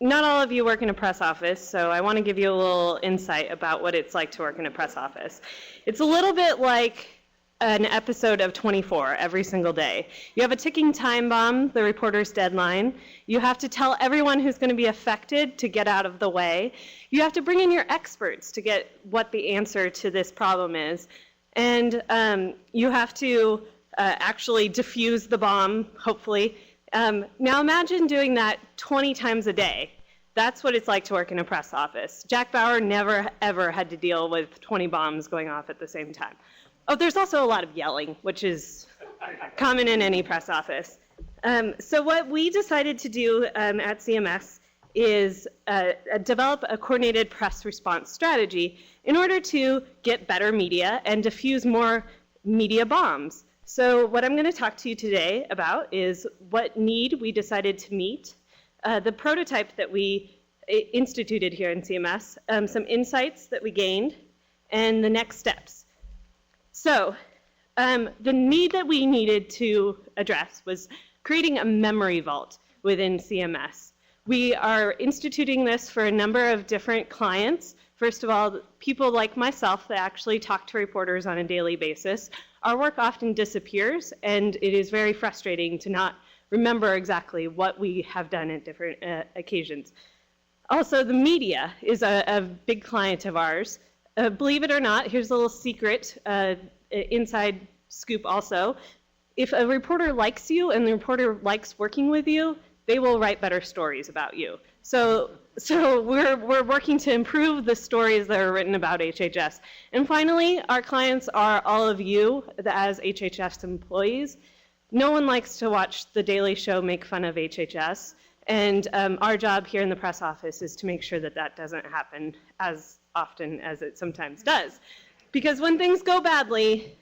not all of you work in a press office, so I want to give you a little insight about what it's like to work in a press office. It's a little bit like an episode of 24 every single day. You have a ticking time bomb, the reporter's deadline. You have to tell everyone who's going to be affected to get out of the way. You have to bring in your experts to get what the answer to this problem is. And you have to actually defuse the bomb, hopefully. Now imagine doing that 20 times a day. That's what it's like to work in a press office. Jack Bauer never, ever had to deal with 20 bombs going off at the same time. Oh, there's also a lot of yelling, which is common in any press office. So what we decided to do at CMS is develop a coordinated press response strategy in order to get better media and diffuse more media bombs. So what I'm going to talk to you today about is what need we decided to meet, the prototype that we instituted here in CMS, some insights that we gained, and the next steps. So the need that we needed to address was creating a memory vault within CMS. We are instituting this for a number of different clients. First of all, people like myself that actually talk to reporters on a daily basis. Our work often disappears, and it is very frustrating to not remember exactly what we have done at different occasions. Also, the media is a big client of ours. Believe it or not, here's a little secret, inside scoop also. If a reporter likes you and the reporter likes working with you, they will write better stories about you. So we're working to improve the stories that are written about HHS. And finally, our clients are all of you as HHS employees. No one likes to watch The Daily Show make fun of HHS. And our job here in the press office is to make sure that that doesn't happen as often as it sometimes does. Because when things go badly,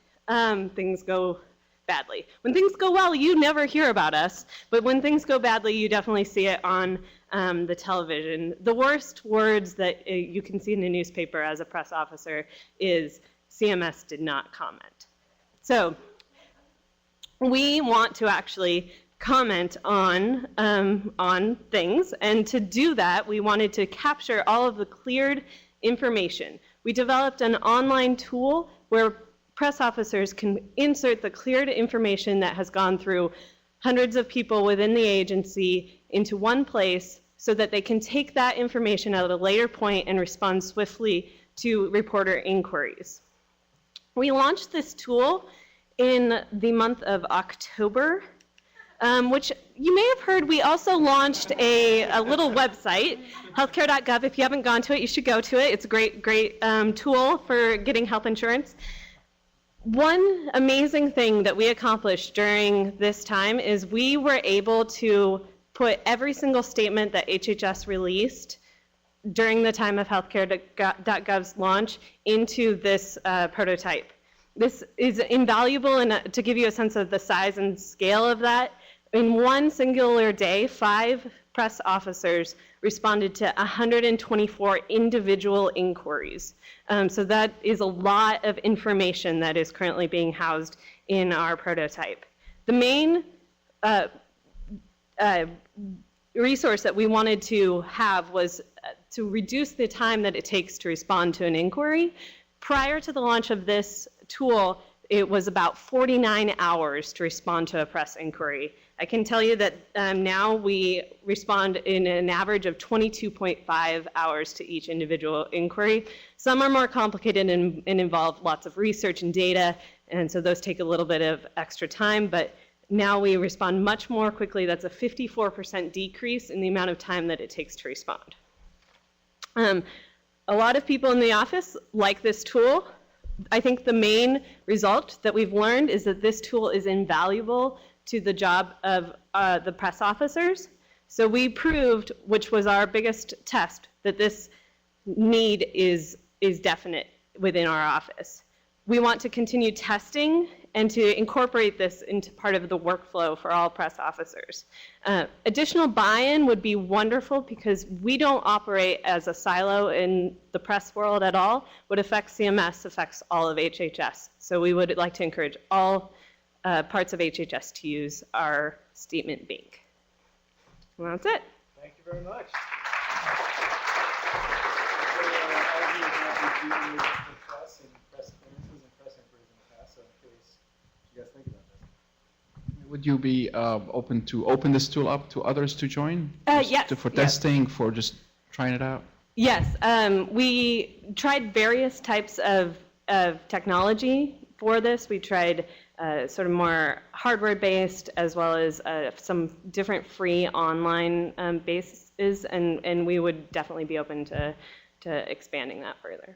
things go badly. When things go well, you never hear about us. But when things go badly, you definitely see it on the television. The worst words that you can see in the newspaper as a press officer is CMS did not comment. So we want to actually comment on things, and to do that, we wanted to capture all of the cleared information. We developed an online tool where press officers can insert the cleared information that has gone through hundreds of people within the agency into one place so that they can take that information at a later point and respond swiftly to reporter inquiries. We launched this tool in the month of October, which you may have heard we also launched a little website, healthcare.gov. If you haven't gone to it, you should go to it. It's a great tool for getting health insurance. One amazing thing that we accomplished during this time is we were able to put every single statement that HHS released during the time of healthcare.gov's launch into this prototype. This is invaluable, and to give you a sense of the size and scale of that, in one singular day, 5 press officers responded to 124 individual inquiries. So that is a lot of information that is currently being housed in our prototype. The main resource that we wanted to have was to reduce the time that it takes to respond to an inquiry. Prior to the launch of this tool, it was about 49 hours to respond to a press inquiry. I can tell you that now we respond in an average of 22.5 hours to each individual inquiry. Some are more complicated and involve lots of research and data, and so those take a little bit of extra time, but now we respond much more quickly. That's a 54% decrease in the amount of time that it takes to respond. A lot of people in the office like this tool. I think the main result that we've learned is that this tool is invaluable to the job of the press officers. So we proved, which was our biggest test, that this need is definite within our office. We want to continue testing and to incorporate this into part of the workflow for all press officers. Additional buy-in would be wonderful because we don't operate as a silo in the press world at all. What affects CMS affects all of HHS. So we would like to encourage all parts of HHS to use our statement bank. Well, that's it. Thank you very much. used for press and press appearances and press inquiries in the past, so I'm curious what you guys think about this. Would you be open to open this tool up to others to join? Yes. For testing, for just trying it out? Yes, we tried various types of technology for this. We tried sort of more hardware-based as well as some different free online bases, and we would definitely be open to expanding that further.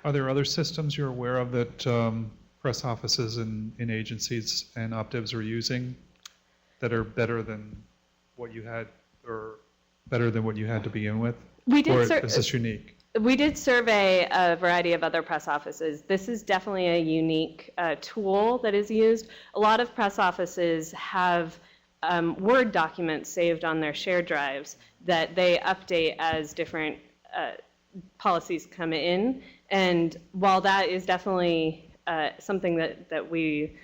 Are there other systems you're aware of that press offices in agencies and OpDevs are using that are better than what you had, or better than what you had to begin with? We did. Or is this unique? We did survey a variety of other press offices. This is definitely a unique tool that is used. A lot of press offices have Word documents saved on their shared drives that they update as different policies come in. And while that is definitely something that we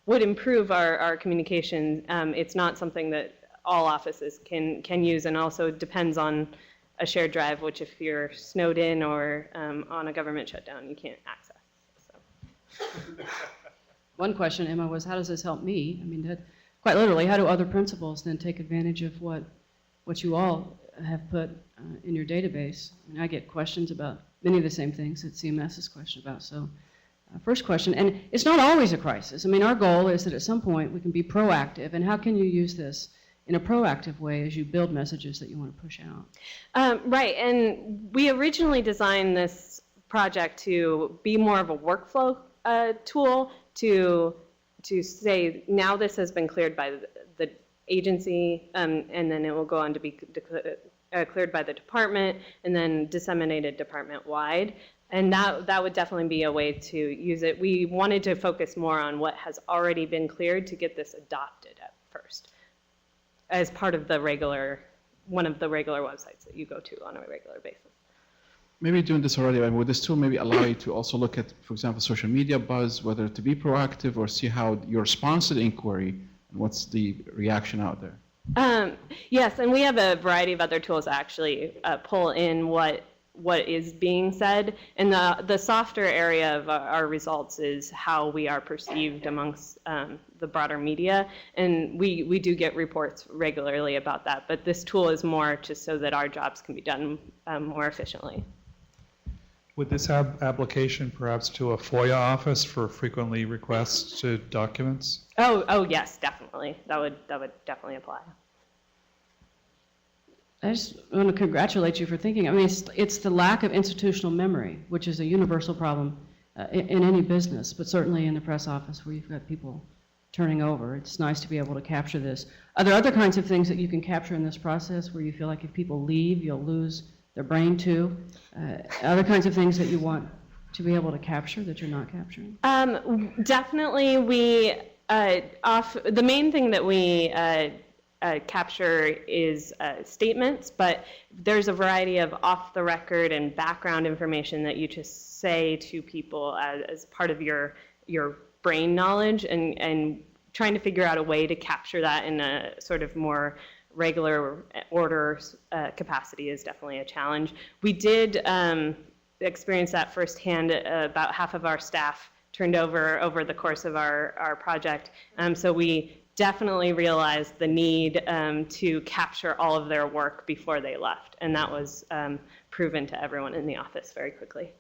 would improve our communication, it's not something that all offices can use, and also depends on a shared drive, which if you're snowed in or on a government shutdown, you can't access. So. One question, Emma, was how does this help me? I mean, quite literally, how do other principals then take advantage of what you all have put in your database? I mean, I get questions about many of the same things that CMS is questioned about. So first question, and it's not always a crisis. I mean, our goal is that at some point we can be proactive, and how can you use this in a proactive way as you build messages that you want to push out? Right, and we originally designed this project to be more of a workflow tool to say, now this has been cleared by the agency, and then it will go on to be cleared by the department, and then disseminated department-wide. And that would definitely be a way to use it. We wanted to focus more on what has already been cleared to get this adopted at first, as part of one of the regular websites that you go to on a regular basis. Maybe doing this already, but would this tool maybe allow you to also look at, for example, social media buzz, whether to be proactive or see how your response to the inquiry and what's the reaction out there? Yes, and we have a variety of other tools that actually pull in what is being said, and the softer area of our results is how we are perceived amongst the broader media, and we do get reports regularly about that, but this tool is more just so that our jobs can be done more efficiently. Would this have application perhaps to a FOIA office for frequently requests to documents? Oh yes, definitely. That would definitely apply. I just want to congratulate you for thinking. I mean, it's the lack of institutional memory, which is a universal problem in any business, but certainly in the press office where you've got people turning over. It's nice to be able to capture this. Are there other kinds of things that you can capture in this process where you feel like if people leave, you'll lose their brain too? Other kinds of things that you want to be able to capture that you're not capturing? Definitely, the main thing that we capture is statements, but there's a variety of off-the-record and background information that you just say to people as part of your brain knowledge, and trying to figure out a way to capture that in a sort of more regular order capacity is definitely a challenge. We did experience that firsthand. About half of our staff turned over the course of our project, so we definitely realized the need to capture all of their work before they left, and that was proven to everyone in the office very quickly.